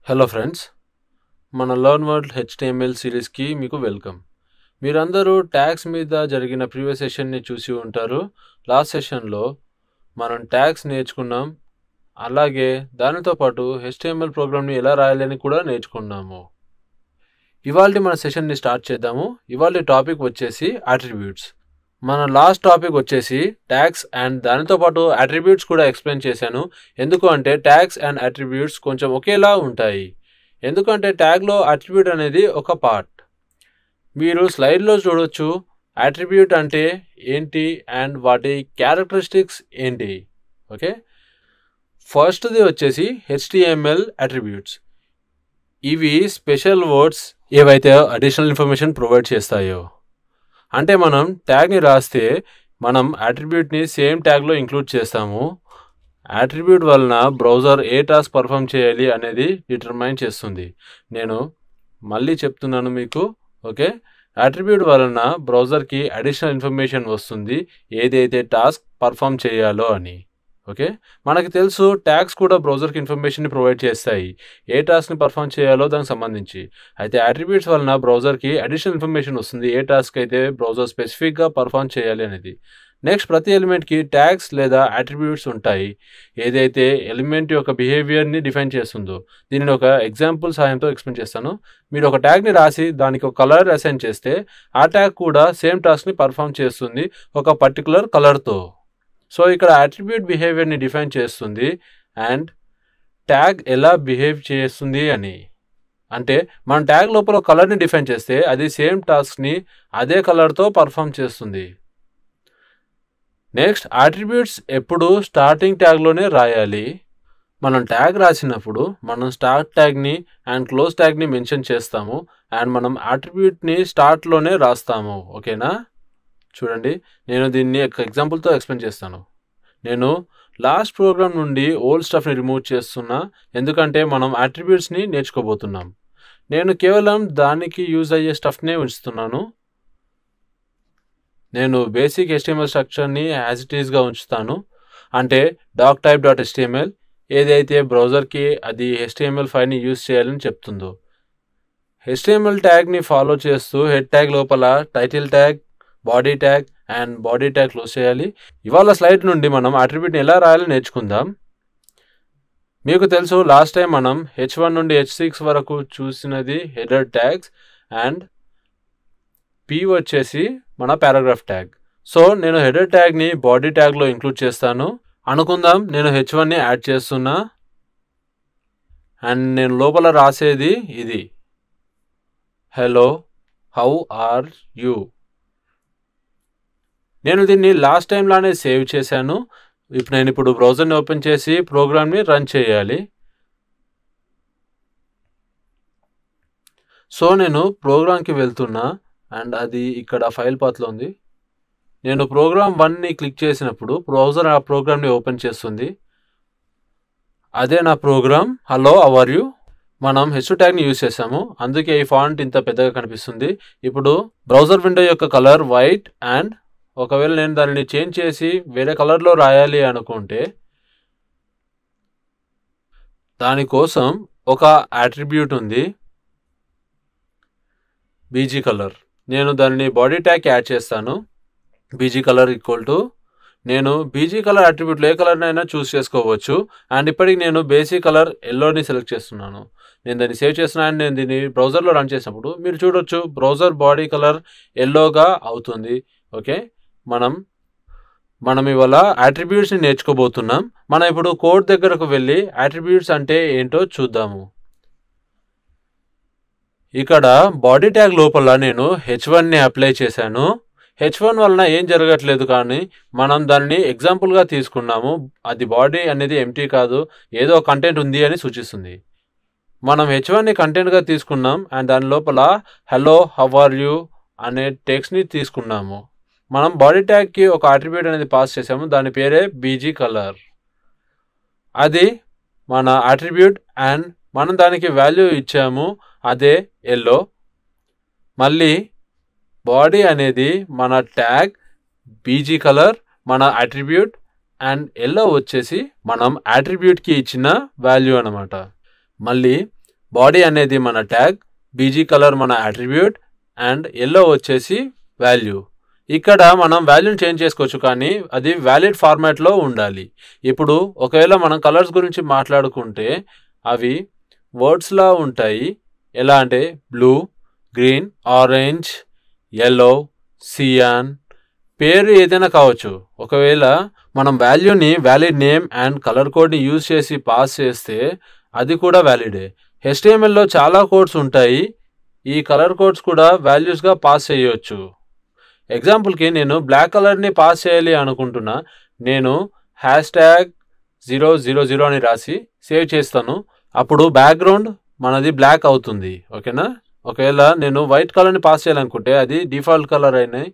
Hello friends, మన learn word HTML సిరీస్కి మీకు welcome. మీరందరూ ట్యాగ్స్ మీద జరిగిన ప్రీవియస్ సెషన్ని చూసి ఉంటారు. లాస్ట్ సెషన్లో మనం ట్యాగ్స్ నేర్చుకున్నాం. అలాగే దానితో పాటు HTML ప్రోగ్రామ్ని ఎలా రాయాలని కూడా నేర్చుకున్నాము. ఇవాళ మన సెషన్ని స్టార్ట్ చేద్దాము. ఇవాళ టాపిక్ వచ్చేసి అట్రిబ్యూట్స్. మన లాస్ట్ టాపిక్ వచ్చేసి ట్యాగ్స్ అండ్ దానితో పాటు అట్రిబ్యూట్స్ కూడా ఎక్స్ప్లెయిన్ చేశాను. ఎందుకు అంటే ట్యాగ్స్ అండ్ అట్రిబ్యూట్స్ కొంచెం ఒకేలా ఉంటాయి. ఎందుకంటే ట్యాగ్లో అట్రిబ్యూట్ అనేది ఒక పార్ట్. మీరు స్లైడ్లో చూడొచ్చు అట్రిబ్యూట్ అంటే ఏంటి అండ్ వాటి క్యారెక్టరిస్టిక్స్ ఏంటి. ఓకే, ఫస్ట్ది వచ్చేసి HTML అట్రిబ్యూట్స్. ఇవి స్పెషల్ వర్డ్స్ ఏవైతే అడిషనల్ ఇన్ఫర్మేషన్ ప్రొవైడ్ చేస్తాయో. అంటే మనం ట్యాగ్ని రాస్తే మనం అట్రిబ్యూట్ని సేమ్ ట్యాగ్లో ఇంక్లూడ్ చేస్తాము. అట్రిబ్యూట్ వలన బ్రౌజర్ ఏ టాస్క్ పర్ఫామ్ చేయాలి అనేది డిటర్మైన్ చేస్తుంది. నేను మళ్ళీ చెప్తున్నాను మీకు. ఓకే, అట్రిబ్యూట్ వలన బ్రౌజర్కి అడిషనల్ ఇన్ఫర్మేషన్ వస్తుంది ఏదైతే టాస్క్ పర్ఫామ్ చేయాలో అని. ఓకే, మనకి తెలుసు ట్యాగ్స్ కూడా బ్రౌజర్కి ఇన్ఫర్మేషన్ని ప్రొవైడ్ చేస్తాయి ఏ టాస్క్ని పర్ఫామ్ చేయాలో దానికి సంబంధించి. అయితే అట్రిబ్యూట్స్ వలన బ్రౌజర్కి అడిషనల్ ఇన్ఫర్మేషన్ వస్తుంది ఏ టాస్క్ అయితే బ్రౌజర్ స్పెసిఫిక్గా పర్ఫామ్ చేయాలి అనేది. నెక్స్ట్, ప్రతి ఎలిమెంట్కి ట్యాగ్స్ లేదా అట్రిబ్యూట్స్ ఉంటాయి ఏదైతే ఎలిమెంట్ యొక్క బిహేవియర్ని డిఫైన్ చేస్తుందో. దీనిని ఒక ఎగ్జాంపుల్ సహాయంతో ఎక్స్ప్లెయిన్ చేస్తాను. మీరు ఒక ట్యాగ్ని రాసి దానికి ఒక కలర్ అసైన్ చేస్తే ఆ ట్యాగ్ కూడా సేమ్ టాస్క్ని పర్ఫామ్ చేస్తుంది ఒక పర్టికులర్ కలర్తో. సో ఇక్కడ అట్రిబ్యూట్ బిహేవియర్ని డిఫైన్ చేస్తుంది అండ్ ట్యాగ్ ఎలా బిహేవ్ చేస్తుంది అని. అంటే మన ట్యాగ్ లోపల కలర్ని డిఫైన్ చేస్తే అది సేమ్ టాస్క్ని అదే కలర్తో పర్ఫామ్ చేస్తుంది. నెక్స్ట్, అట్రిబ్యూట్స్ ఎప్పుడు స్టార్టింగ్ ట్యాగ్లోనే రాయాలి. మనం ట్యాగ్ రాసినప్పుడు మనం స్టార్ట్ ట్యాగ్ని అండ్ క్లోజ్ ట్యాగ్ని మెన్షన్ చేస్తాము అండ్ మనం అట్రిబ్యూట్ని స్టార్ట్లోనే రాస్తాము. ఓకేనా, చూడండి నేను దీన్ని ఒక ఎగ్జాంపుల్తో ఎక్స్ప్లెయిన్ చేస్తాను. నేను లాస్ట్ ప్రోగ్రామ్ నుండి ఓల్డ్ స్టఫ్ని రిమూవ్ చేస్తున్నా ఎందుకంటే మనం అట్రిబ్యూట్స్ని నేర్చుకోబోతున్నాం. నేను కేవలం దానికి యూజ్ అయ్యే స్టఫ్నే ఉంచుతున్నాను. నేను బేసిక్ HTML స్ట్రక్చర్ని యాజ్ ఇట్ ఈస్గా ఉంచుతాను. అంటే doctype.html ఏదైతే బ్రౌజర్కి అది HTML ఫైల్ని యూజ్ చేయాలని చెప్తుందో. HTML ట్యాగ్ని ఫాలో చేస్తూ హెడ్ ట్యాగ్ లోపల title tag, body tag and body tag close చేయాలి. ఇవాళ స్లైడ్ నుండి మనం అట్రిబ్యూట్ని ఎలా రాయాలో నేర్చుకుందాం. మీకు తెలుసు లాస్ట్ టైం మనం H1 నుండి H6 వరకు చూసినది హెడర్ ట్యాగ్స్ అండ్ P వచ్చేసి మన పారాగ్రాఫ్ ట్యాగ్. సో నేను హెడర్ ట్యాగ్ని బాడీ ట్యాగ్లో ఇంక్లూడ్ చేస్తాను అనుకుందాం. నేను H1ని యాడ్ చేస్తున్నా అండ్ నేను లోపల రాసేది ఇది, హలో హౌ ఆర్ యూ. నేను దీన్ని లాస్ట్ టైం లానే సేవ్ చేశాను. ఇప్పుడు బ్రౌజర్ని ఓపెన్ చేసి ప్రోగ్రామ్ని రన్ చేయాలి. సో నేను ప్రోగ్రామ్కి వెళ్తున్నా అండ్ అది ఇక్కడ ఫైల్ పాత్లో ఉంది. నేను ప్రోగ్రామ్ 1ని క్లిక్ చేసినప్పుడు బ్రౌజర్ ఆ ప్రోగ్రామ్ని ఓపెన్ చేస్తుంది. అదే నా program, hello how are you. మనం H2 ట్యాగ్ని యూజ్ చేసాము అందుకే ఈ ఫాంట్ ఇంత పెద్దగా కనిపిస్తుంది. ఇప్పుడు బ్రౌజర్ విండో యొక్క కలర్ వైట్ అండ్ ఒకవేళ నేను దానిని చేంజ్ చేసి వేరే కలర్లో రాయాలి అనుకుంటే దానికోసం ఒక అట్రిబ్యూట్ ఉంది BG కలర్. నేను దానిని బాడీ ట్యాగ్కి యాడ్ చేస్తాను. BG కలర్ ఈక్వల్ టు నేను BG కలర్ అట్రిబ్యూట్లో ఏ కలర్నైనా చూస్ చేసుకోవచ్చు అండ్ ఇప్పటికి నేను బేసిక్ కలర్ ఎల్లోని సెలెక్ట్ చేస్తున్నాను. నేను దాన్ని సేవ్ చేస్తున్నాను అండ్ నేను దీన్ని బ్రౌజర్లో రన్ చేసినప్పుడు మీరు చూడొచ్చు బ్రౌజర్ బాడీ కలర్ ఎల్లోగా అవుతుంది. ఓకే, మనం ఇవాళ అట్రిబ్యూట్స్ని నేర్చుకోబోతున్నాం. మనం ఇప్పుడు కోడ్ దగ్గరకు వెళ్ళి అట్రిబ్యూట్స్ అంటే ఏంటో చూద్దాము. ఇక్కడ బాడీ ట్యాగ్ లోపల నేను H1ని అప్లై చేశాను. H1 వలన ఏం జరగట్లేదు కానీ మనం దాన్ని ఎగ్జాంపుల్గా తీసుకున్నాము. అది బాడీ అనేది ఎంటీ కాదు, ఏదో కంటెంట్ ఉంది అని సూచిస్తుంది. మనం H1ని కంటెంట్గా తీసుకున్నాం అండ్ దాని లోపల హలో హౌ ఆర్ యూ అనే టెక్స్ట్ని తీసుకున్నాము. మనం బాడీ ట్యాగ్కి ఒక అట్రిబ్యూట్ అనేది పాస్ చేసాము, దాని పేరే BG కలర్. అది మన అట్రిబ్యూట్ అండ్ మనం దానికి వాల్యూ ఇచ్చాము, అదే ఎల్లో. మళ్ళీ బాడీ అనేది మన ట్యాగ్, BG కలర్ మన అట్రిబ్యూట్ అండ్ ఎల్లో వచ్చేసి మనం అట్రిబ్యూట్కి ఇచ్చిన వాల్యూ అన్నమాట. మళ్ళీ బాడీ అనేది మన ట్యాగ్, బీజీ కలర్ మన అట్రిబ్యూట్ అండ్ ఎల్లో వచ్చేసి వాల్యూ. ఇక్కడ మనం వాల్యూని చేంజ్ చేసుకోవచ్చు, కానీ అది వ్యాలిడ్ ఫార్మాట్లో ఉండాలి. ఇప్పుడు ఒకవేళ మనం కలర్స్ గురించి మాట్లాడుకుంటే అవి వర్డ్స్లా ఉంటాయి. ఎలా అంటే blue, green, orange, yellow, cyan, పేరు ఏదైనా కావచ్చు. ఒకవేళ మనం వాల్యూని వ్యాలిడ్ నేమ్ అండ్ కలర్ కోడ్ని యూజ్ చేసి పాస్ చేస్తే అది కూడా వ్యాలిడే. HTMLలో చాలా కోడ్స్ ఉంటాయి. ఈ కలర్ కోడ్స్ కూడా వాల్యూస్గా పాస్ చేయవచ్చు. ఎగ్జాంపుల్కి నేను బ్లాక్ కలర్ని పాస్ చేయాలి అనుకుంటున్నా. నేను #000 అని రాసి సేవ్ చేస్తాను. అప్పుడు బ్యాక్గ్రౌండ్ మనది బ్లాక్ అవుతుంది. ఓకేనా? ఒకవేళ నేను వైట్ కలర్ని పాస్ చేయాలనుకుంటే అది డిఫాల్ట్ కలర్ అయినాయి,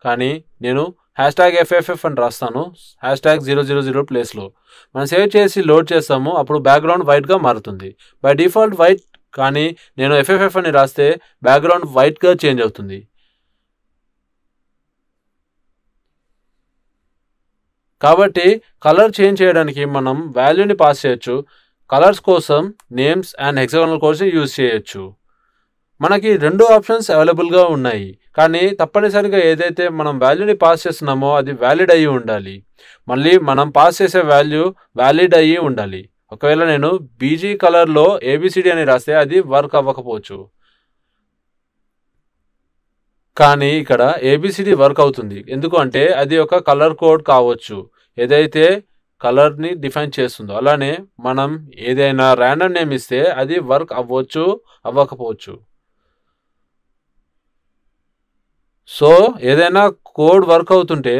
కానీ నేను #FFF అని రాస్తాను #000 ప్లేస్లో. మనం సేవ్ చేసి లోడ్ చేస్తాము. అప్పుడు బ్యాక్గ్రౌండ్ వైట్గా మారుతుంది. బై డిఫాల్ట్ వైట్, కానీ నేను FFF అని రాస్తే బ్యాక్గ్రౌండ్ వైట్గా చేంజ్ అవుతుంది. కాబట్టి కలర్ చేంజ్ చేయడానికి మనం వాల్యూని పాస్ చేయొచ్చు. కలర్స్ కోసం నేమ్స్ అండ్ హెక్సాగోనల్ కోడ్స్ని యూజ్ చేయొచ్చు. మనకి 2 ఆప్షన్స్ అవైలబుల్గా ఉన్నాయి, కానీ తప్పనిసరిగా ఏదైతే మనం వాల్యూని పాస్ చేస్తున్నామో అది వ్యాలిడ్ అయ్యి ఉండాలి. మళ్ళీ మనం పాస్ చేసే వాల్యూ వ్యాలిడ్ అయ్యి ఉండాలి. ఒకవేళ నేను బీజీ కలర్లో ABCD అని రాస్తే అది వర్క్ అవ్వకపోవచ్చు, కానీ ఇక్కడ ABCD వర్క్ అవుతుంది. ఎందుకు అంటే అది ఒక కలర్ కోడ్ కావచ్చు, ఏదైతే కలర్ని డిఫైన్ చేస్తుందో. అలానే మనం ఏదైనా ర్యాండమ్ నేమ్ ఇస్తే అది వర్క్ అవ్వచ్చు, అవ్వకపోవచ్చు. సో ఏదైనా కోడ్ వర్క్ అవుతుంటే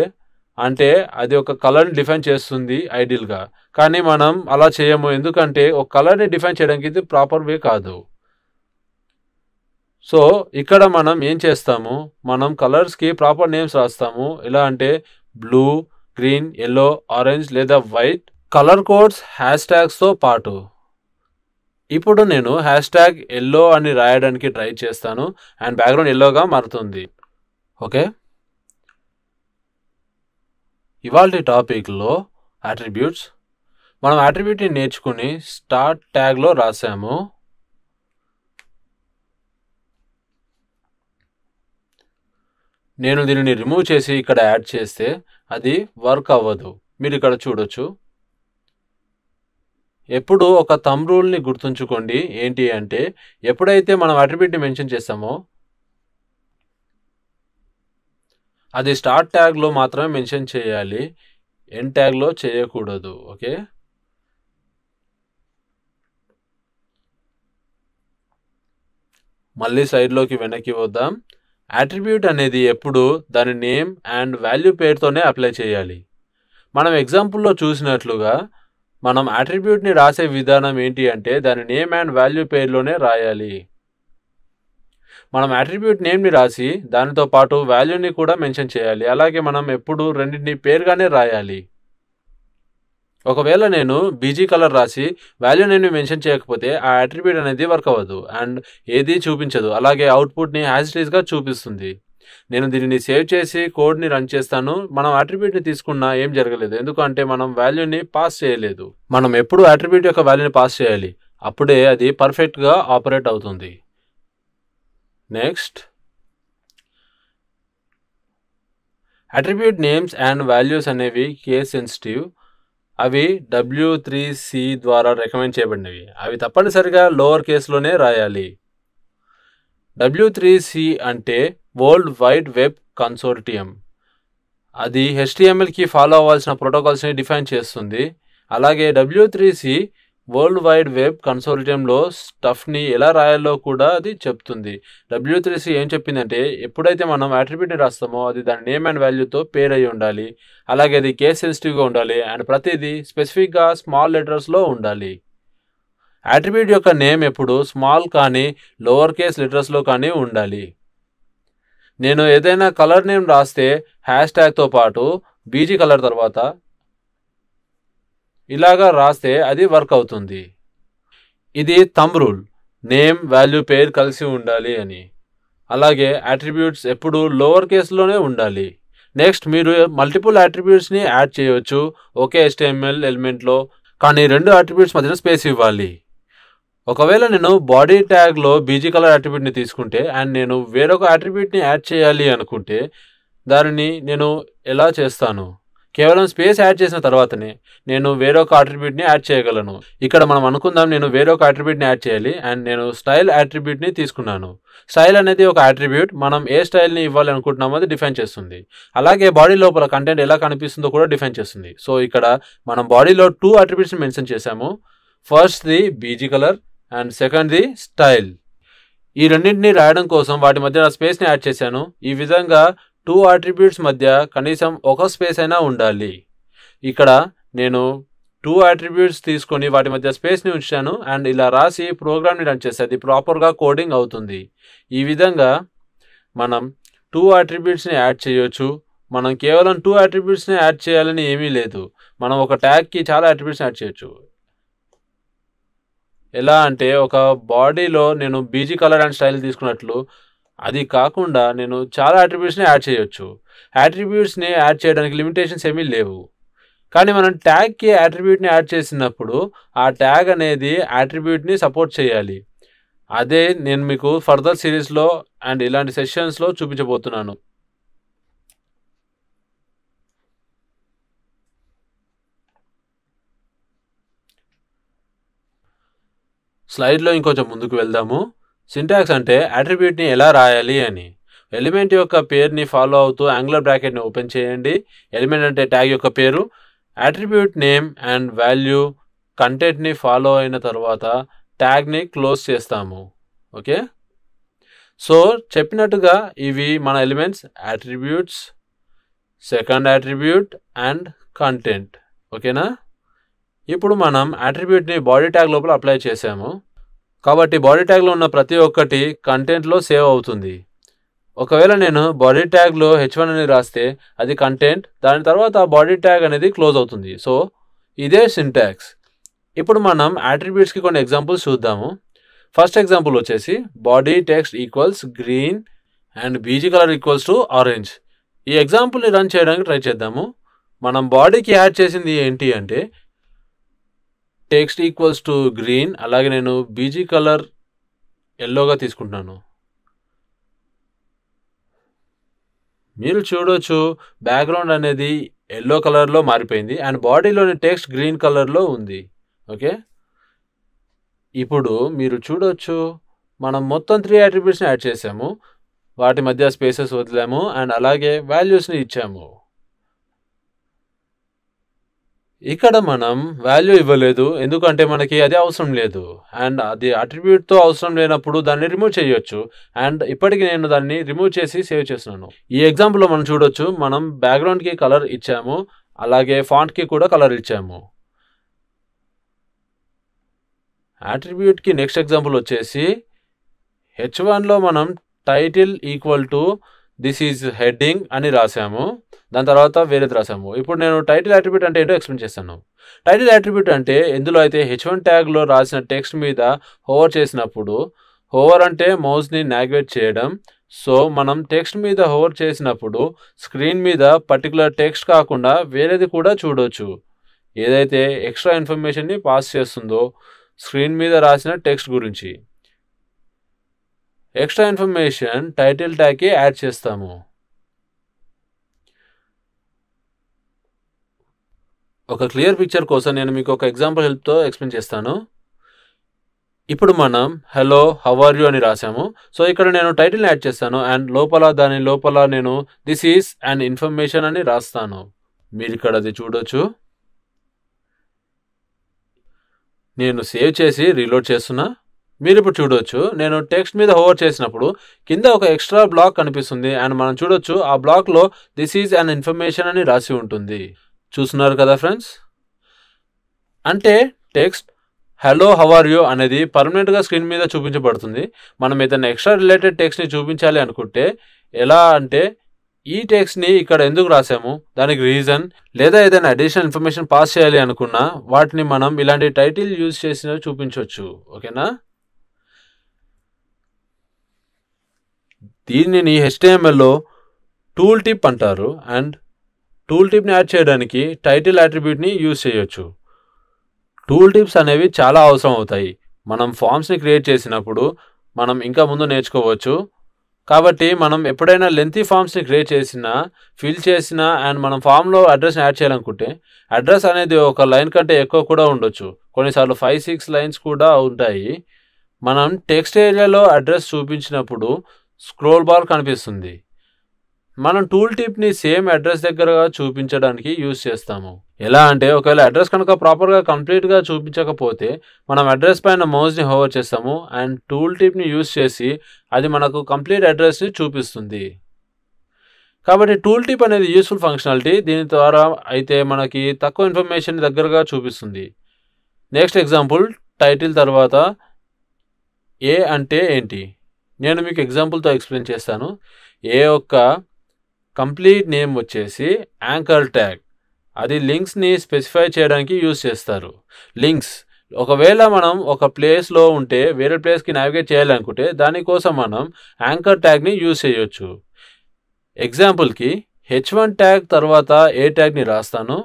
అంటే అది ఒక కలర్ని డిఫైన్ చేస్తుంది ఐడియల్గా, కానీ మనం అలా చేయము. ఎందుకంటే ఒక కలర్ని డిఫైన్ చేయడానికి ఇది ప్రాపర్ వే కాదు. సో ఇక్కడ మనం ఏం చేస్తాము, మనం కలర్స్కి ప్రాపర్ నేమ్స్ రాస్తాము. ఎలా అంటే బ్లూ, గ్రీన్, ఎల్లో, ఆరెంజ్ లేదా వైట్. కలర్ కోడ్స్ హ్యాష్ట్యాగ్స్తో పాటు. ఇప్పుడు నేను #ఎల్లో అని రాయడానికి ట్రై చేస్తాను అండ్ బ్యాక్గ్రౌండ్ ఎల్లోగా మారుతుంది. ఓకే, ఇవాళ టాపిక్లో అట్రిబ్యూట్స్. మనం అట్రిబ్యూట్ని నేర్చుకుని స్టార్ట్ ట్యాగ్లో రాసాము. నేను దీనిని రిమూవ్ చేసి ఇక్కడ యాడ్ చేస్తే అది వర్క్ అవ్వదు. మీరు ఇక్కడ చూడొచ్చు. ఎప్పుడు ఒక థంబ్ రూల్ని గుర్తుంచుకోండి. ఏంటి అంటే ఎప్పుడైతే మనం అట్రిబ్యూట్ని మెన్షన్ చేస్తామో అది స్టార్ట్ ట్యాగ్లో మాత్రమే మెన్షన్ చేయాలి, ఎండ్ ట్యాగ్లో చేయకూడదు. ఓకే, మళ్ళీ సైడ్లోకి వెనక్కి వద్దాం. అట్రిబ్యూట్ అనేది ఎప్పుడు దాని నేమ్ అండ్ వాల్యూ పేరుతోనే అప్లై చేయాలి. మనం ఎగ్జాంపుల్లో చూసినట్లుగా మనం అట్రిబ్యూట్ని రాసే విధానం ఏంటి అంటే దాని నేమ్ అండ్ వాల్యూ పేరులోనే రాయాలి. మనం అట్రిబ్యూట్ నేమ్ని రాసి దానితో పాటు వాల్యూని కూడా మెన్షన్ చేయాలి. అలాగే మనం ఎప్పుడు రెండింటిని పేరుగానే రాయాలి. ఒకవేళ నేను బీజీ కలర్ రాసి వాల్యూ నేమ్ని మెన్షన్ చేయకపోతే ఆ అట్రిబ్యూట్ అనేది వర్క్ అవ్వదు అండ్ ఏది చూపించదు. అలాగే అవుట్పుట్ని యాజ్ ఇట్ ఈస్గా చూపిస్తుంది. నేను దీనిని సేవ్ చేసి కోడ్ని రన్ చేస్తాను. మనం అట్రిబ్యూట్ని తీసుకున్నా ఏం జరగలేదు, ఎందుకంటే మనం వాల్యూని పాస్ చేయలేదు. మనం ఎప్పుడు అట్రిబ్యూట్ యొక్క వాల్యూని పాస్ చేయాలి, అప్పుడే అది పర్ఫెక్ట్గా ఆపరేట్ అవుతుంది. Next, attribute names and values అనేవి కేస్ సెన్సిటివ్. అవి W3C ద్వారా రికమెండ్ చేయబడినవి. అవి తప్పనిసరిగా లోవర్ కేసులోనే రాయాలి. W3C అంటే వరల్డ్ వైడ్ వెబ్ కన్సోర్టియం. అది HTMLకి ఫాలో అవ్వాల్సిన ప్రోటోకాల్స్ని డిఫైన్ చేస్తుంది. అలాగే W3C వరల్డ్ వైడ్ వెబ్ కన్సోర్టియంలో స్టఫ్ని ఎలా రాయాలో కూడా అది చెప్తుంది. W3C ఏం చెప్పిందంటే ఎప్పుడైతే మనం అట్రిబ్యూట్ని రాస్తామో అది దాని నేమ్ అండ్ వాల్యూతో పేర్ అయి ఉండాలి. అలాగే అది కేస్ సెన్సిటివ్గా ఉండాలి అండ్ ప్రతిదీ స్పెసిఫిక్గా స్మాల్ లెటర్స్లో ఉండాలి. అట్రిబ్యూట్ యొక్క నేమ్ ఎప్పుడు స్మాల్ కానీ లోవర్ కేస్ లెటర్స్లో కానీ ఉండాలి. నేను ఏదైనా కలర్ నేమ్ రాస్తే హ్యాష్ట్యాగ్తో పాటు బీజీ కలర్ తర్వాత ఇలాగా రాస్తే అది వర్క్ అవుతుంది. ఇది థంబ్ రూల్, నేమ్ వాల్యూ పేరు కలిసి ఉండాలి అని. అలాగే అట్రిబ్యూట్స్ ఎప్పుడు లోవర్ కేసులోనే ఉండాలి. నెక్స్ట్, మీరు మల్టిపుల్ అట్రిబ్యూట్స్ని యాడ్ చేయవచ్చు ఒకే HTML ఎలిమెంట్లో, కానీ 2 అట్రిబ్యూట్స్ మధ్యన స్పేస్ ఇవ్వాలి. ఒకవేళ నేను బాడీ ట్యాగ్లో బీజీ కలర్ అట్రిబ్యూట్ని తీసుకుంటే అండ్ నేను వేరొక అట్రిబ్యూట్ని యాడ్ చేయాలి అనుకుంటే దానిని నేను ఎలా చేస్తాను? కేవలం స్పేస్ యాడ్ చేసిన తర్వాతనే నేను వేరొక అట్రిబ్యూట్ని యాడ్ చేయగలను. ఇక్కడ మనం అనుకుందాం నేను వేరొక అట్రిబ్యూట్ని యాడ్ చేయాలి అండ్ నేను స్టైల్ అట్రిబ్యూట్ని తీసుకున్నాను. స్టైల్ అనేది ఒక అట్రిబ్యూట్. మనం ఏ స్టైల్ని ఇవ్వాలి అనుకుంటున్నామో అది డిఫైన్ చేస్తుంది. అలాగే బాడీ లోపల కంటెంట్ ఎలా కనిపిస్తుందో కూడా డిఫైన్ చేస్తుంది. సో ఇక్కడ మనం బాడీలో 2 అట్రిబ్యూట్స్ని మెన్షన్ చేశాము. ఫస్ట్ది బీజీ కలర్ అండ్ సెకండ్ది స్టైల్. ఈ రెండింటిని రాయడం కోసం వాటి మధ్య స్పేస్ని యాడ్ చేశాను. ఈ విధంగా 2 అట్రిబ్యూట్స్ మధ్య కనీసం ఒక స్పేస్ అయినా ఉండాలి. ఇక్కడ నేను 2 అట్రిబ్యూట్స్ తీసుకొని వాటి మధ్య స్పేస్ని ఉంచాను అండ్ ఇలా రాసి ప్రోగ్రామ్ని రన్ చేస్తే అది ప్రాపర్గా కోడింగ్ అవుతుంది. ఈ విధంగా మనం 2 అట్రిబ్యూట్స్ని యాడ్ చేయొచ్చు. మనం కేవలం 2 అట్రిబ్యూట్స్ని యాడ్ చేయాలని ఏమీ లేదు. మనం ఒక ట్యాగ్కి చాలా అట్రిబ్యూట్స్ని యాడ్ చేయొచ్చు. ఎలా అంటే ఒక బాడీలో నేను బీజీ కలర్ అండ్ స్టైల్ తీసుకున్నట్లు అది కాకుండా నేను చాలా అట్రిబ్యూట్స్ని యాడ్ చేయొచ్చు. అట్రిబ్యూట్స్ని యాడ్ చేయడానికి లిమిటేషన్స్ ఏమీ లేవు. కానీ మనం ట్యాగ్కి అట్రిబ్యూట్ని యాడ్ చేసినప్పుడు ఆ ట్యాగ్ అనేది అట్రిబ్యూట్ని సపోర్ట్ చేయాలి. అదే నేను మీకు ఫర్దర్ సిరీస్లో అండ్ ఇలాంటి సెషన్స్లో చూపించబోతున్నాను. స్లైడ్లో ఇంకొంచెం ముందుకు వెళ్దాము. సింటాక్స్ అంటే అట్రిబ్యూట్ని ఎలా రాయాలి అని. ఎలిమెంట్ యొక్క పేరుని ఫాలో అవుతూ యాంగులర్ బ్రాకెట్ని ఓపెన్ చేయండి. ఎలిమెంట్ అంటే ట్యాగ్ యొక్క పేరు. అట్రిబ్యూట్ నేమ్ అండ్ వాల్యూ కంటెంట్ని ఫాలో అయిన తర్వాత ట్యాగ్ని క్లోజ్ చేస్తాము. ఓకే, సో చెప్పినట్టుగా ఇవి మన elements attributes, second attribute and content. ఓకేనా? ఇప్పుడు మనం అట్రిబ్యూట్ని బాడీ ట్యాగ్ లోపల అప్లై చేసాము కాబట్టి బాడీ ట్యాగ్లో ఉన్న ప్రతి ఒక్కటి కంటెంట్లో సేవ్ అవుతుంది. ఒకవేళ నేను బాడీ ట్యాగ్లో h1 అని రాస్తే అది కంటెంట్, దాని తర్వాత బాడీ ట్యాగ్ అనేది క్లోజ్ అవుతుంది. సో ఇదే సింటాక్స్. ఇప్పుడు మనం అట్రిబ్యూట్స్కి కొన్ని ఎగ్జాంపుల్స్ చూద్దాము. ఫస్ట్ ఎగ్జాంపుల్ వచ్చేసి body text equals green and BG colour equals to orange. ఈ ఎగ్జాంపుల్ని రన్ చేయడానికి ట్రై చేద్దాము. మనం బాడీకి యాడ్ చేసింది ఏంటి అంటే టెక్స్ట్ ఈక్వల్స్ టు గ్రీన్, అలాగే నేను బీజీ కలర్ ఎల్లోగా తీసుకుంటున్నాను. మీరు చూడొచ్చు బ్యాక్గ్రౌండ్ అనేది ఎల్లో కలర్లో మారిపోయింది అండ్ బాడీలోని టెక్స్ట్ గ్రీన్ కలర్లో ఉంది. ఓకే, ఇప్పుడు మీరు చూడొచ్చు మనం మొత్తం 3 అట్రిబ్యూట్స్ని యాడ్ చేసాము. వాటి మధ్య స్పేసెస్ వదిలాము అండ్ అలాగే వాల్యూస్ని ఇచ్చాము. ఇక్కడ మనం వాల్యూ ఇవ్వలేదు ఎందుకంటే మనకి అది అవసరం లేదు అండ్ అది అట్రిబ్యూట్తో అవసరం లేనప్పుడు దాన్ని రిమూవ్ చేయొచ్చు. అండ్ ఇప్పటికి నేను దాన్ని రిమూవ్ చేసి సేవ్ చేస్తున్నాను. ఈ ఎగ్జాంపుల్లో మనం చూడొచ్చు మనం బ్యాక్గ్రౌండ్కి కలర్ ఇచ్చాము, అలాగే ఫాంట్కి కూడా కలర్ ఇచ్చాము. అట్రిబ్యూట్కి నెక్స్ట్ ఎగ్జాంపుల్ వచ్చేసి h1లో మనం title equal to this is heading అని రాసాము, దాని తర్వాత వేరేది రాసాము. ఇప్పుడు నేను టైటిల్ అట్రిబ్యూట్ అంటే ఏంటో ఎక్స్ప్లెయిన్ చేస్తాను. టైటిల్ అట్రిబ్యూట్ అంటే ఎందులో అయితే h1 ట్యాగ్లో రాసిన టెక్స్ట్ మీద హోవర్ చేసినప్పుడు, హోవర్ అంటే మౌస్ని నావిగేట్ చేయడం. సో మనం టెక్స్ట్ మీద హోవర్ చేసినప్పుడు స్క్రీన్ మీద పర్టికులర్ టెక్స్ట్ కాకుండా వేరేది కూడా చూడొచ్చు. ఏదైతే ఎక్స్ట్రా ఇన్ఫర్మేషన్ని పాస్ చేస్తుందో స్క్రీన్ మీద రాసిన టెక్స్ట్ గురించి. ఎక్స్ట్రా ఇన్ఫర్మేషన్ టైటిల్ ట్యాగ్కి యాడ్ చేస్తాము. ఒక క్లియర్ పిక్చర్ కోసం నేను మీకు ఒక ఎగ్జాంపుల్ హెల్ప్తో ఎక్స్ప్లెయిన్ చేస్తాను. ఇప్పుడు మనం హలో హౌ ఆర్ యూ అని రాసాము. సో ఇక్కడ నేను టైటిల్ని యాడ్ చేస్తాను అండ్ దాని లోపల నేను దిస్ ఈజ్ అండ్ ఇన్ఫర్మేషన్ అని రాస్తాను. మీరు ఇక్కడ అది చూడొచ్చు. నేను సేవ్ చేసి రీలోడ్ చేస్తున్నా. మీరు ఇప్పుడు చూడొచ్చు నేను టెక్స్ట్ మీద హోవర్ చేసినప్పుడు కింద ఒక ఎక్స్ట్రా బ్లాక్ కనిపిస్తుంది అండ్ మనం చూడొచ్చు ఆ బ్లాక్లో దిస్ ఈజ్ అండ్ ఇన్ఫర్మేషన్ అని రాసి ఉంటుంది. చూస్తున్నారు కదా ఫ్రెండ్స్? అంటే text hello how are you అనేది పర్మనెంట్గా స్క్రీన్ మీద చూపించబడుతుంది. మనం ఏదైనా ఎక్స్ట్రా రిలేటెడ్ టెక్స్ట్ని చూపించాలి అనుకుంటే ఎలా అంటే ఈ టెక్స్ట్ని ఇక్కడ ఎందుకు రాసాము దానికి రీజన్, లేదా ఏదైనా అడిషనల్ ఇన్ఫర్మేషన్ పాస్ చేయాలి అనుకున్నా వాటిని మనం ఇలాంటి టైటిల్ యూజ్ చేసి చూపించవచ్చు. ఓకేనా? దీనిని HTMLలో టూల్ టిప్ అంటారు అండ్ టూల్ టిప్ని యాడ్ చేయడానికి టైటిల్ అట్రిబ్యూట్ని యూజ్ చేయొచ్చు. టూల్ టిప్స్ అనేవి చాలా అవసరం అవుతాయి. మనం ఫామ్స్ని క్రియేట్ చేసినప్పుడు మనం ఇంకా ముందు నేర్చుకోవచ్చు. కాబట్టి మనం ఎప్పుడైనా లెంతీ ఫామ్స్ని క్రియేట్ చేసినా, ఫిల్ చేసినా అండ్ మనం ఫామ్లో అడ్రస్ని యాడ్ చేయాలనుకుంటే అడ్రస్ అనేది ఒక లైన్ కంటే ఎక్కువ కూడా ఉండొచ్చు. కొన్నిసార్లు 5-6 లైన్స్ కూడా ఉంటాయి. మనం టెక్స్ట్ ఏరియాలో అడ్రస్ చూపించినప్పుడు స్క్రోల్ బార్ కనిపిస్తుంది. మనం టూల్ టిప్ని సేమ్ అడ్రస్ దగ్గర చూపించడానికి యూజ్ చేస్తాము. ఎలా అంటే ఒకవేళ అడ్రస్ కనుక ప్రాపర్గా కంప్లీట్గా చూపించకపోతే మనం అడ్రస్ పైన మౌస్ని హోవర్ చేస్తాము అండ్ టూల్ టిప్ని యూజ్ చేసి అది మనకు కంప్లీట్ అడ్రస్ని చూపిస్తుంది. కాబట్టి టూల్ టిప్ అనేది యూస్ఫుల్ ఫంక్షనాలిటీ. దీని ద్వారా అయితే మనకి తక్కువ ఇన్ఫర్మేషన్ దగ్గరగా చూపిస్తుంది. నెక్స్ట్ ఎగ్జాంపుల్, టైటిల్ తర్వాత ఏ అంటే ఏంటి? నేను మీకు ఎగ్జాంపుల్తో ఎక్స్ప్లెయిన్ చేస్తాను. ఏ యొక్క కంప్లీట్ నేమ్ వచ్చేసి యాంకర్ ట్యాగ్. అది లింక్స్ని స్పెసిఫై చేయడానికి యూజ్ చేస్తారు. లింక్స్ ఒకవేళ మనం ఒక ప్లేస్లో ఉంటే వేరే ప్లేస్కి నావిగేట్ చేయాలనుకుంటే దానికోసం మనం యాంకర్ ట్యాగ్ని యూజ్ చేయొచ్చు. ఎగ్జాంపుల్కి H1 ట్యాగ్ తర్వాత ఏ ట్యాగ్ని రాస్తాను.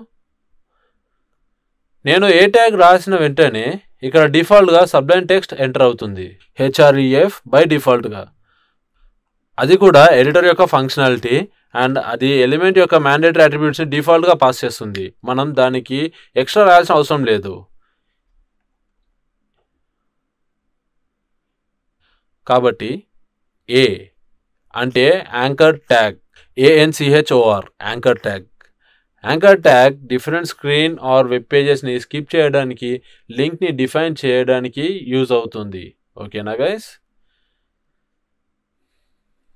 నేను ఏ ట్యాగ్ రాసిన వెంటనే ఇక్కడ డిఫాల్ట్గా సబ్లైన్ టెక్స్ట్ ఎంటర్ అవుతుంది, href బై డిఫాల్ట్గా. అది కూడా ఎడిటర్ యొక్క ఫంక్షనాలిటీ అండ్ అది ఎలిమెంట్ యొక్క మ్యాండేటరీ అట్రిబ్యూట్స్ని డిఫాల్ట్గా పాస్ చేస్తుంది. మనం దానికి ఎక్స్ట్రా రాయాల్సిన అవసరం లేదు. కాబట్టి ఏ అంటే anchor tag, ANCHOR anchor tag. Anchor tag different screen or web పేజెస్ని స్కిప్ చేయడానికి, లింక్ని డిఫైన్ చేయడానికి యూజ్ అవుతుంది. ఓకేనా గైస్?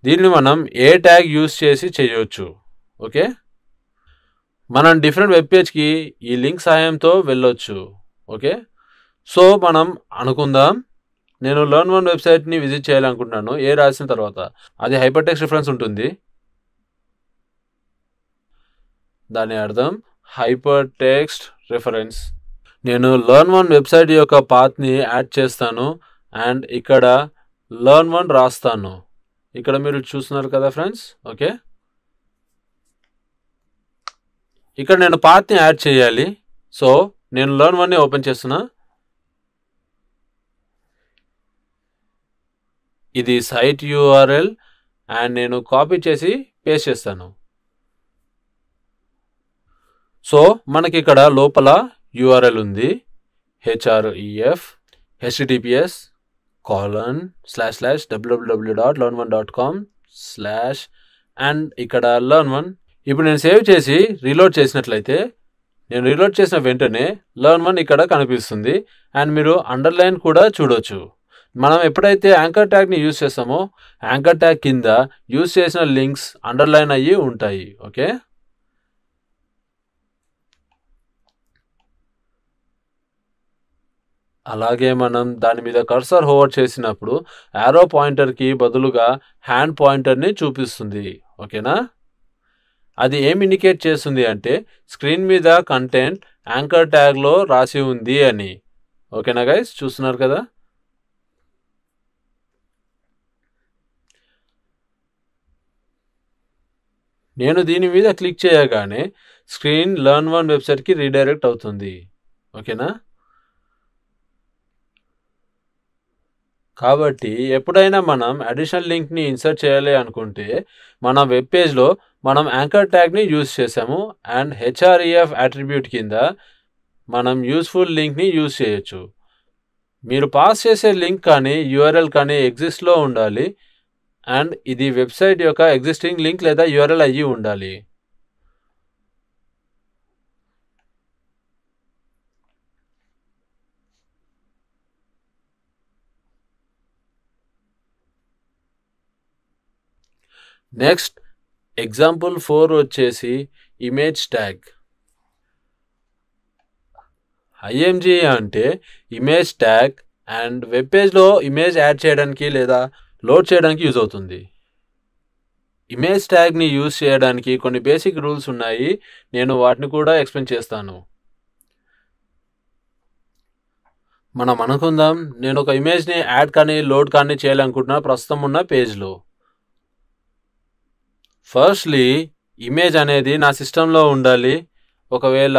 దీన్ని మనం ఏ ట్యాగ్ యూజ్ చేసి చేయొచ్చు. ఓకే, మనం డిఫరెంట్ వెబ్ పేజ్కి ఈ లింక్ సహాయంతో వెళ్ళొచ్చు. ఓకే, సో మనం అనుకుందాం నేను LearnOne వెబ్సైట్ని విజిట్ చేయాలనుకుంటున్నాను. ఏ రాసిన తర్వాత అది హైపర్ టెక్స్ట్ రిఫరెన్స్ ఉంటుంది. దాని అర్థం హైపర్ టెక్స్ట్ రిఫరెన్స్. నేను LearnOne వెబ్సైట్ యొక్క పాత్ని యాడ్ చేస్తాను అండ్ ఇక్కడ LearnOne రాస్తాను. ఇక్కడ మీరు చూస్తున్నారు కదా ఫ్రెండ్స్. ఓకే, ఇక్కడ నేను పాత్ని యాడ్ చేయాలి. సో నేను LearnOneని ఓపెన్ చేస్తున్నా. ఇది సైట్ URL అండ్ నేను కాపీ చేసి పేస్ట్ చేస్తాను. సో మనకి ఇక్కడ లోపల URL ఉంది, href https://www.learnone.com/ అండ్ ఇక్కడ LearnOne. ఇప్పుడు నేను సేవ్ చేసి రీలోడ్ చేసినట్లయితే నేను రీలోడ్ చేసిన వెంటనే LearnOne ఇక్కడ కనిపిస్తుంది అండ్ మీరు అండర్లైన్ కూడా చూడొచ్చు. మనం ఎప్పుడైతే యాంకర్ ట్యాగ్ని యూజ్ చేస్తామో యాంకర్ ట్యాగ్ కింద యూజ్ చేసిన లింక్స్ అండర్లైన్ అయ్యి ఉంటాయి. ఓకే, అలాగే మనం దాని మీద కర్సర్ హోవర్ చేసినప్పుడు యారో పాయింటర్కి బదులుగా హ్యాండ్ పాయింటర్ని చూపిస్తుంది. ఓకేనా? అది ఏం ఇండికేట్ చేస్తుంది అంటే స్క్రీన్ మీద కంటెంట్ యాంకర్ ట్యాగ్లో రాసి ఉంది అని. ఓకేనా గైస్, చూస్తున్నారు కదా? నేను దీని మీద క్లిక్ చేయగానే స్క్రీన్ LearnOne వెబ్సైట్కి రీడైరెక్ట్ అవుతుంది. ఓకేనా? కాబట్టి ఎప్పుడైనా మనం అడిషనల్ లింక్ని ఇన్సర్ట్ చేయాలి అనుకుంటే మన వెబ్ పేజ్లో మనం యాంకర్ ట్యాగ్ని యూజ్ చేసాము అండ్ href అట్రిబ్యూట్ కింద మనం యూస్ఫుల్ లింక్ని యూజ్ చేయొచ్చు. మీరు పాస్ చేసే లింక్ కానీ URL కానీ ఎగ్జిస్ట్లో ఉండాలి అండ్ ఇది వెబ్సైట్ యొక్క ఎగ్జిస్టింగ్ లింక్ లేదా URL అయ్యి ఉండాలి. నెక్స్ట్ ఎగ్జాంపుల్ 4 వచ్చేసి ఇమేజ్ ట్యాగ్. IMG అంటే ఇమేజ్ ట్యాగ్ అండ్ వెబ్ పేజ్లో ఇమేజ్ యాడ్ చేయడానికి లేదా లోడ్ చేయడానికి యూజ్ అవుతుంది. ఇమేజ్ ట్యాగ్ని యూజ్ చేయడానికి కొన్ని బేసిక్ రూల్స్ ఉన్నాయి, నేను వాటిని కూడా ఎక్స్ప్లెయిన్ చేస్తాను. మనం అనుకుందాం నేను ఒక ఇమేజ్ని యాడ్ కానీ లోడ్ కానీ చేయాలనుకుంటున్నా ప్రస్తుతం ఉన్న పేజ్లో. ఫస్ట్లీ ఇమేజ్ అనేది నా సిస్టంలో ఉండాలి. ఒకవేళ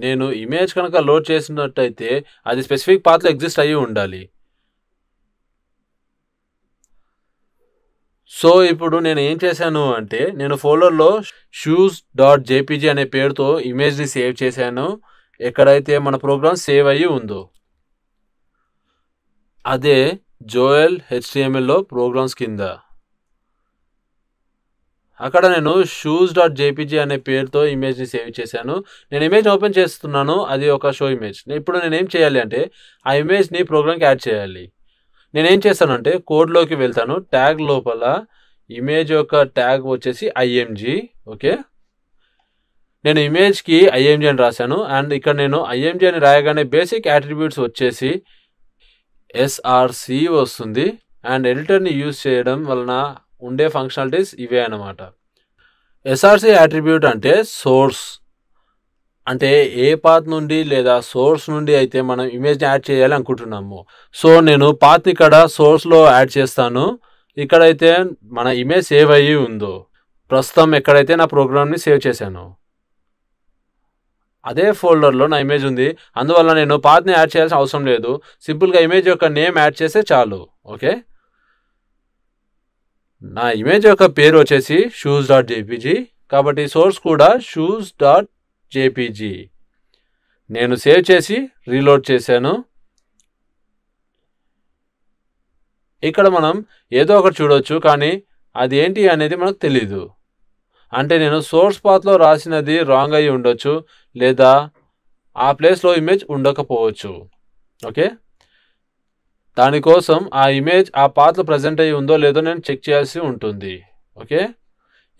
నేను ఇమేజ్ కనుక లోడ్ చేసినట్టయితే అది స్పెసిఫిక్ పాత్లో ఎగ్జిస్ట్ అయ్యి ఉండాలి. సో ఇప్పుడు నేను ఏం చేశాను అంటే నేను ఫోల్డర్లో shoes.jpg అనే పేరుతో ఇమేజ్ని సేవ్ చేశాను ఎక్కడైతే మన ప్రోగ్రామ్ సేవ్ అయ్యి ఉందో. అదే జోయల్ HTMLలో ప్రోగ్రామ్స్ కింద అక్కడ నేను shoes.jpg అనే పేరుతో ఇమేజ్ని సేవ్ చేశాను. నేను ఇమేజ్ ఓపెన్ చేస్తున్నాను, అది ఒక షో ఇమేజ్. ఇప్పుడు నేనేం చేయాలి అంటే ఆ ఇమేజ్ని ప్రోగ్రామ్కి యాడ్ చేయాలి. నేనేం చేస్తానంటే కోడ్లోకి వెళ్తాను, ట్యాగ్ లోపల ఇమేజ్ యొక్క ట్యాగ్ వచ్చేసి img. ఓకే, నేను ఇమేజ్కి img అని రాశాను. అండ్ ఇక్కడ నేను img అని రాయగానే బేసిక్ అట్రిబ్యూట్స్ వచ్చేసి src వస్తుంది. అండ్ ఎడిటర్ని యూజ్ చేయడం వలన ఉండే ఫంక్షనాలిటీస్ ఇవే అన్నమాట. src అట్రిబ్యూట్ అంటే సోర్స్, అంటే ఏ పాత్ నుండి లేదా సోర్స్ నుండి అయితే మనం ఇమేజ్ని యాడ్ చేయాలి అనుకుంటున్నాము. సో నేను పాత్ని ఇక్కడ సోర్స్లో యాడ్ చేస్తాను, ఇక్కడైతే మన ఇమేజ్ సేవ్ అయ్యి ఉందో, ప్రస్తుతం ఎక్కడైతే నా ప్రోగ్రామ్ని సేవ్ చేశాను అదే ఫోల్డర్లో నా ఇమేజ్ ఉంది. అందువల్ల నేను పాత్ని యాడ్ చేయాల్సిన అవసరం లేదు, సింపుల్గా ఇమేజ్ యొక్క నేమ్ యాడ్ చేస్తే చాలు. ఓకే, నా ఇమేజ్ యొక్క పేరు వచ్చేసి shoes.jpg, కాబట్టి సోర్స్ కూడా shoes.jpg. నేను సేవ్ చేసి రీలోడ్ చేశాను. ఇక్కడ మనం ఏదో ఒకటి చూడొచ్చు, కానీ అది ఏంటి అనేది మనకు తెలీదు. అంటే నేను సోర్స్ పాత్లో రాసినది రాంగ్ అయ్యి ఉండొచ్చు, లేదా ఆ ప్లేస్లో ఇమేజ్ ఉండకపోవచ్చు. ఓకే, దానికోసం ఆ ఇమేజ్ ఆ పాత్లో ప్రజెంట్ అయ్యి ఉందో లేదో నేను చెక్ చేయాల్సి ఉంటుంది. ఓకే,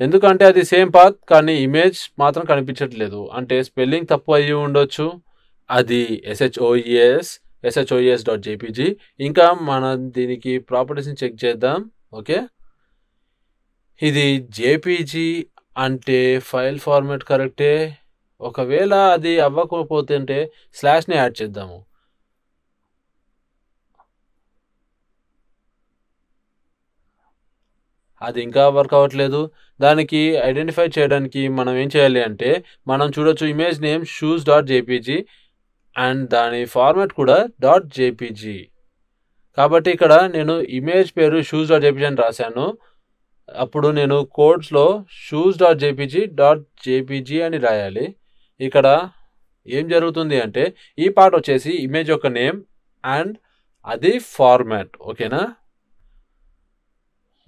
ఎందుకంటే అది సేమ్ పాత్ కానీ ఇమేజ్ మాత్రం కనిపించట్లేదు, అంటే స్పెల్లింగ్ తప్పు అయ్యి ఉండొచ్చు. అది shoes.jpg. ఇంకా మనం దీనికి ప్రాపర్టీస్ని చెక్ చేద్దాం. ఓకే, ఇది jpg అంటే ఫైల్ ఫార్మాట్ కరెక్టే. ఒకవేళ అది అవ్వకపోతే అంటే స్లాష్ని యాడ్ చేద్దాము. అది ఇంకా వర్క్ అవ్వట్లేదు. దానికి ఐడెంటిఫై చేయడానికి మనం ఏం చేయాలి అంటే మనం చూడొచ్చు ఇమేజ్ నేమ్ shoes.jpg అండ్ దాని ఫార్మాట్ కూడా .jpg. కాబట్టి ఇక్కడ నేను ఇమేజ్ పేరు shoes.jpg అని రాశాను. అప్పుడు నేను కోడ్స్లో shoes.jpg అని రాయాలి. ఇక్కడ ఏం జరుగుతుంది అంటే ఈ పార్ట్ వచ్చేసి ఇమేజ్ యొక్క నేమ్ అండ్ అది ఫార్మాట్. ఓకేనా,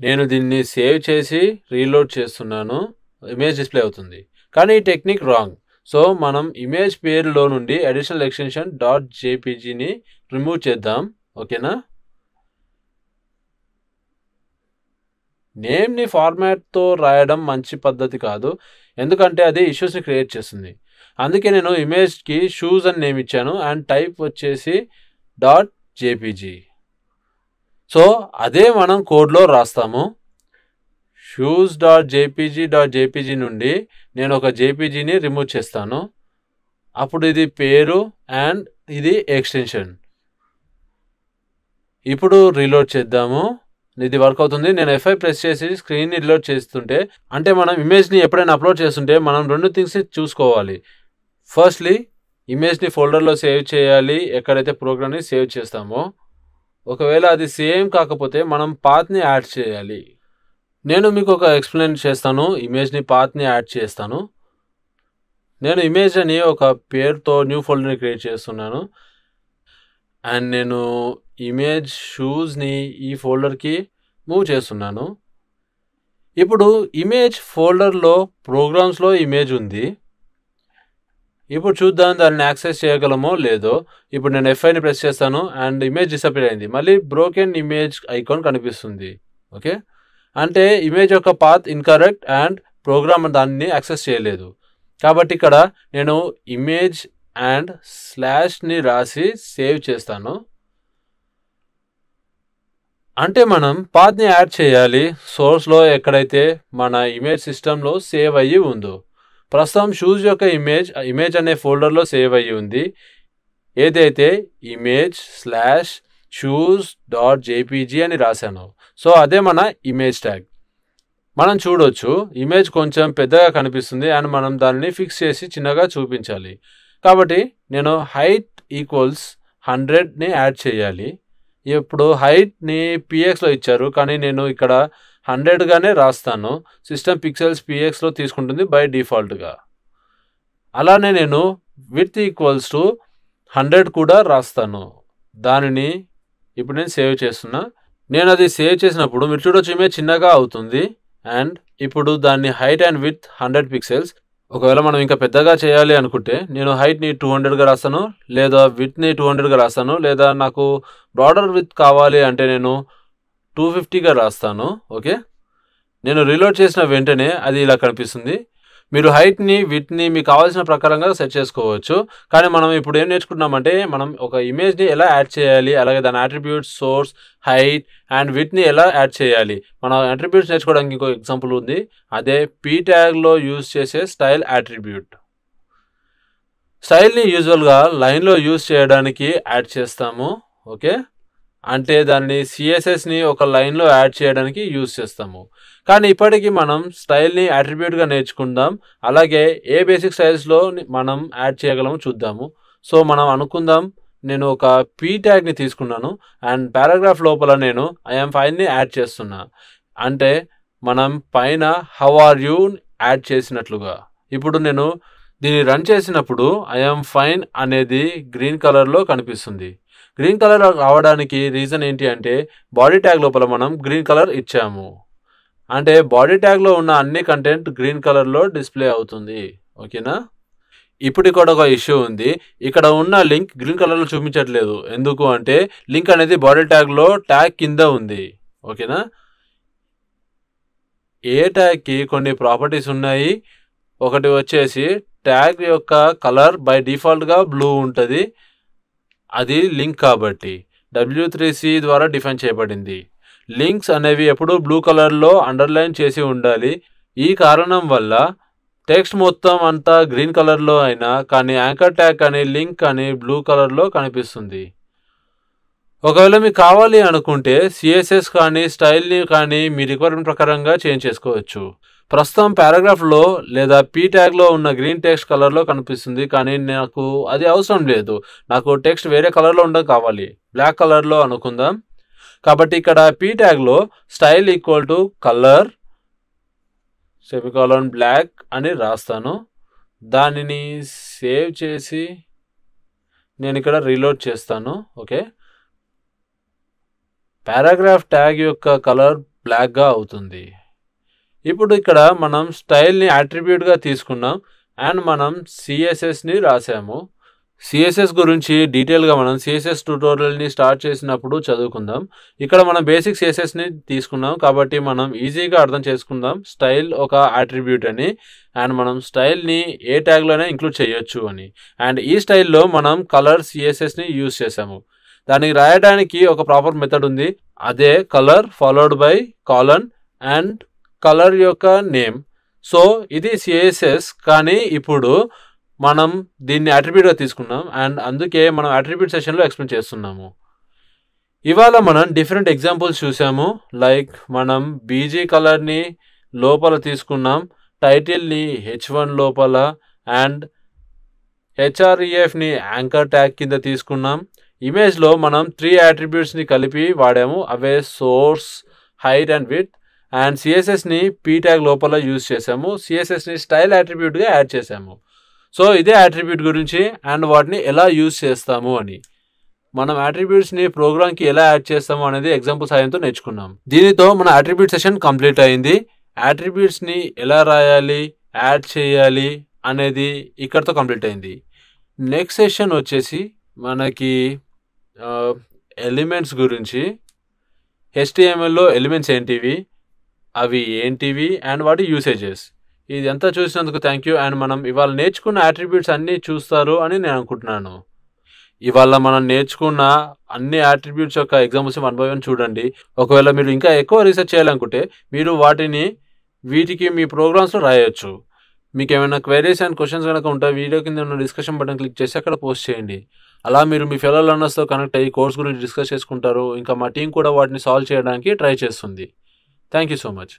నేను దీన్ని సేవ్ చేసి రీలోడ్ చేస్తున్నాను, ఇమేజ్ డిస్ప్లే అవుతుంది. కానీ ఈ టెక్నిక్ రాంగ్. సో మనం ఇమేజ్ పేరులో నుండి అడిషనల్ ఎక్స్టెన్షన్ .jpgని రిమూవ్ చేద్దాం. ఓకేనా, నేమ్ని ఫార్మాట్తో రాయడం మంచి పద్ధతి కాదు, ఎందుకంటే అది ఇష్యూస్ని క్రియేట్ చేస్తుంది. అందుకే నేను ఇమేజ్కి షూస్ అని నేమ్ ఇచ్చాను అండ్ టైప్ వచ్చేసి .jpg. సో అదే మనం కోడ్లో రాస్తాము. shoes.jpg నుండి నేను ఒక jpgని రిమూవ్ చేస్తాను. అప్పుడు ఇది పేరు అండ్ ఇది ఎక్స్టెన్షన్. ఇప్పుడు రీలోడ్ చేద్దాము, ఇది వర్క్ అవుతుంది. నేను F5 ప్రెస్ చేసి స్క్రీన్ని రీలోడ్ చేస్తుంటే, అంటే మనం ఇమేజ్ని ఎప్పుడైనా అప్లోడ్ చేస్తుంటే మనం రెండు థింగ్స్ని చూసుకోవాలి. ఫస్ట్లీ ఇమేజ్ని ఫోల్డర్లో సేవ్ చేయాలి ఎక్కడైతే ప్రోగ్రామ్ని సేవ్ చేస్తామో. ఒకవేళ అది సేమ్ కాకపోతే మనం పాత్ని యాడ్ చేయాలి. నేను మీకు ఒక ఎక్స్ప్లెయిన్ చేస్తాను, ఇమేజ్ని పాత్ని యాడ్ చేస్తాను. నేను ఇమేజ్ అని ఒక పేరుతో న్యూ ఫోల్డర్ని క్రియేట్ చేస్తున్నాను అండ్ నేను ఇమేజ్ షూస్ని ఈ ఫోల్డర్కి మూవ్ చేస్తున్నాను. ఇప్పుడు ఇమేజ్ ఫోల్డర్లో ప్రోగ్రామ్స్లో ఇమేజ్ ఉంది. ఇప్పుడు చూద్దాం దాన్ని యాక్సెస్ చేయగలమో లేదో. ఇప్పుడు నేను F5ని ప్రెస్ చేస్తాను అండ్ ఇమేజ్ డిసపియర్ అయింది. మళ్ళీ బ్రోకెన్ ఇమేజ్ ఐకాన్ కనిపిస్తుంది. ఓకే, అంటే ఇమేజ్ యొక్క పాత్ ఇన్కరెక్ట్ అండ్ ప్రోగ్రామ్ దాన్ని యాక్సెస్ చేయలేదు. కాబట్టి ఇక్కడ నేను ఇమేజ్ అండ్ స్లాష్ని రాసి సేవ్ చేస్తాను. అంటే మనం పాత్ని యాడ్ చేయాలి సోర్స్లో ఎక్కడైతే మన ఇమేజ్ సిస్టంలో సేవ్ అయ్యి ఉందో. ప్రస్తుతం షూస్ యొక్క ఇమేజ్ అనే ఫోల్డర్లో సేవ్ అయ్యి ఉంది, ఏదైతే image/shoes.jpg అని రాశాను. సో అదే మన ఇమేజ్ ట్యాగ్. మనం చూడొచ్చు ఇమేజ్ కొంచెం పెద్దగా కనిపిస్తుంది అండ్ మనం దానిని ఫిక్స్ చేసి చిన్నగా చూపించాలి. కాబట్టి నేను హైట్ ఈక్వల్స్ 100ని యాడ్ చేయాలి. ఇప్పుడు హైట్ని pxలో ఇచ్చారు, కానీ నేను ఇక్కడ 100గానే రాస్తాను. సిస్టమ్ పిక్సెల్స్ pxలో తీసుకుంటుంది బై డిఫాల్ట్గా. అలానే నేను విడ్త్ ఈక్వల్స్ టు 100 కూడా రాస్తాను. దానిని ఇప్పుడు నేను సేవ్ చేస్తున్నా. నేను అది సేవ్ చేసినప్పుడు మీరు చూడొచ్చు ఇమేజ్ చిన్నగా అవుతుంది. అండ్ ఇప్పుడు దాన్ని హైట్ అండ్ విడ్త్ 100 పిక్సెల్స్. ఒకవేళ మనం ఇంకా పెద్దగా చేయాలి అనుకుంటే నేను హైట్ని 200గా రాస్తాను, లేదా విడ్త్ని 200గా రాస్తాను, లేదా నాకు బ్రాడర్ విడ్త్ కావాలి అంటే నేను 250గా రాస్తాను. ఓకే, నేను రీలోడ్ చేసిన వెంటనే అది ఇలా కనిపిస్తుంది. మీరు హైట్ని విడ్త్ని మీకు కావాల్సిన ప్రకారంగా సెట్ చేసుకోవచ్చు. కానీ మనం ఇప్పుడు ఏం నేర్చుకుంటున్నామంటే మనం ఒక ఇమేజ్ని ఎలా యాడ్ చేయాలి, అలాగే దాని అట్రిబ్యూట్స్, సోర్స్, హైట్ అండ్ విడ్త్ని ఎలా యాడ్ చేయాలి. మన అట్రిబ్యూట్స్ నేర్చుకోవడానికి ఇంకో ఎగ్జాంపుల్ ఉంది. అదే p ట్యాగ్లో యూజ్ చేసే స్టైల్ అట్రిబ్యూట్. స్టైల్ని యూజువల్గా లైన్లో యూజ్ చేయడానికి యాడ్ చేస్తాము. ఓకే, అంటే దాన్ని సిఎస్ఎస్ని ఒక లైన్లో యాడ్ చేయడానికి యూజ్ చేస్తాము. కానీ ఇప్పటికీ మనం స్టైల్ని అట్రిబ్యూట్గా నేర్చుకుందాం. అలాగే ఏ బేసిక్ స్టైల్స్లో మనం యాడ్ చేయగలమో చూద్దాము. సో మనం అనుకుందాం, నేను ఒక p ట్యాగ్ని తీసుకున్నాను అండ్ పారాగ్రాఫ్ లోపల నేను ఐఎమ్ ఫైన్ని యాడ్ చేస్తున్నా. అంటే మనం పైన హౌ ఆర్ యూ యాడ్ చేసినట్లుగా. ఇప్పుడు నేను దీన్ని రన్ చేసినప్పుడు ఐఎమ్ ఫైన్ అనేది గ్రీన్ కలర్లో కనిపిస్తుంది. గ్రీన్ కలర్ రావడానికి రీజన్ ఏంటి అంటే బాడీ ట్యాగ్ లోపల మనం గ్రీన్ కలర్ ఇచ్చాము. అంటే బాడీ ట్యాగ్లో ఉన్న అన్ని కంటెంట్ గ్రీన్ కలర్లో డిస్ప్లే అవుతుంది. ఓకేనా, ఇప్పుడు ఇక్కడ ఒక ఇష్యూ ఉంది. ఇక్కడ ఉన్న లింక్ గ్రీన్ కలర్లో చూపించట్లేదు. ఎందుకు అంటే లింక్ అనేది బాడీ ట్యాగ్లో ట్యాగ్ కింద ఉంది. ఓకేనా, ఏ ట్యాగ్కి కొన్ని ప్రాపర్టీస్ ఉన్నాయి. ఒకటి వచ్చేసి ట్యాగ్ యొక్క కలర్ బై డిఫాల్ట్గా బ్లూ ఉంటుంది. అది లింక్ కాబట్టి W3C ద్వారా డిఫైన్ చేయబడింది. లింక్స్ అనేవి ఎప్పుడూ బ్లూ కలర్లో అండర్లైన్ చేసి ఉండాలి. ఈ కారణం వల్ల టెక్స్ట్ మొత్తం అంతా గ్రీన్ కలర్లో అయినా కానీ యాంకర్ ట్యాగ్ అని లింక్ అని బ్లూ కలర్లో కనిపిస్తుంది. ఒకవేళ మీకు కావాలి అనుకుంటే సిఎస్ఎస్ కానీ స్టైల్ని కానీ మీ రిక్వైర్మెంట్ ప్రకారంగా చేంజ్ చేసుకోవచ్చు. ప్రస్తుతం పారాగ్రాఫ్లో లేదా p ట్యాగ్లో ఉన్న గ్రీన్ టెక్స్ట్ కలర్లో కనిపిస్తుంది, కానీ నాకు అది అవసరం లేదు. నాకు టెక్స్ట్ వేరే కలర్లో ఉండడం కావాలి, బ్లాక్ కలర్లో అనుకుందాం. కాబట్టి ఇక్కడ p ట్యాగ్లో style equal to colour semicolon black అని రాస్తాను. దానిని సేవ్ చేసి నేను ఇక్కడ రీలోడ్ చేస్తాను. ఓకే, పారాగ్రాఫ్ ట్యాగ్ యొక్క కలర్ బ్లాక్గా అవుతుంది. ఇప్పుడు ఇక్కడ మనం స్టైల్ని అట్రిబ్యూట్గా తీసుకున్నాం అండ్ మనం సిఎస్ఎస్ని రాసాము. సిఎస్ఎస్ గురించి డీటెయిల్గా మనం సిఎస్ఎస్ ట్యూటోరియల్ని స్టార్ట్ చేసినప్పుడు చదువుకుందాం. ఇక్కడ మనం బేసిక్ సిఎస్ఎస్ని తీసుకున్నాం కాబట్టి మనం ఈజీగా అర్థం చేసుకుందాం స్టైల్ ఒక అట్రిబ్యూట్ అని. అండ్ మనం స్టైల్ని ఏ ట్యాగ్లోనే ఇంక్లూడ్ చేయొచ్చు అని. అండ్ ఈ స్టైల్లో మనం కలర్ సిఎస్ఎస్ని యూజ్ చేసాము. దానికి రాయడానికి ఒక ప్రాపర్ మెథడ్ ఉంది. అదే colour followed by colon and colour యొక్క నేమ్. సో ఇది సిఎస్ఎస్, కానీ ఇప్పుడు మనం దీన్ని అట్రిబ్యూట్గా తీసుకున్నాం అండ్ అందుకే మనం అట్రిబ్యూట్ సెషన్లో ఎక్స్ప్లెయిన్ చేస్తున్నాము. ఇవాళ మనం డిఫరెంట్ ఎగ్జాంపుల్స్ చూసాము. లైక్ మనం బీజీ కలర్ని లోపల తీసుకున్నాం, టైటిల్ని H1 లోపల అండ్ hrefని యాంకర్ ట్యాగ్ కింద తీసుకున్నాం. ఇమేజ్లో మనం 3 అట్రిబ్యూట్స్ని కలిపి వాడాము. అవే source, height and width. And సిఎస్ఎస్ని p ట్యాగ్ లోపల యూజ్ చేసాము. సిఎస్ఎస్ని స్టైల్ అట్రిబ్యూట్గా యాడ్ చేసాము. సో ఇదే అట్రిబ్యూట్ గురించి అండ్ వాటిని ఎలా యూజ్ చేస్తాము అని. మనం అట్రిబ్యూట్స్ని ప్రోగ్రామ్కి ఎలా యాడ్ చేస్తాము అనేది ఎగ్జాంపుల్ సాయంతో నేర్చుకున్నాం. దీనితో మన అట్రిబ్యూట్ సెషన్ కంప్లీట్ అయింది. అట్రిబ్యూట్స్ని ఎలా రాయాలి, యాడ్ చేయాలి అనేది ఇక్కడతో కంప్లీట్ అయింది. నెక్స్ట్ సెషన్ వచ్చేసి మనకి ఎలిమెంట్స్ గురించి, HTMLలో ఎలిమెంట్స్ ఏంటివి, అవి ఏంటివి అండ్ వాటి యూసేజెస్. ఇదంతా చూసినందుకు థ్యాంక్ యూ. అండ్ మనం ఇవాళ నేర్చుకున్న అట్రిబ్యూట్స్ అన్నీ చూస్తారు అని నేను అనుకుంటున్నాను. ఇవాళ మనం నేర్చుకున్న అన్ని అట్రిబ్యూట్స్ యొక్క ఎగ్జాంపుల్స్ 1 by 1 చూడండి. ఒకవేళ మీరు ఇంకా ఎక్కువ రీసెర్చ్ చేయాలనుకుంటే మీరు వీటికి మీ ప్రోగ్రామ్స్లో రాయొచ్చు. మీకు ఏమైనా క్వైరీస్ అండ్ క్వశ్చన్స్ కనుక ఉంటే వీడియో కింద ఉన్న డిస్కషన్ బటన్ క్లిక్ చేసి అక్కడ పోస్ట్ చేయండి. అలా మీరు మీ ఫెలో లర్నర్స్తో కనెక్ట్ అయ్యి కోర్స్ గురించి డిస్కస్ చేసుకుంటారు. ఇంకా మా టీం కూడా వాటిని సాల్వ్ చేయడానికి ట్రై చేస్తుంది. Thank you so much.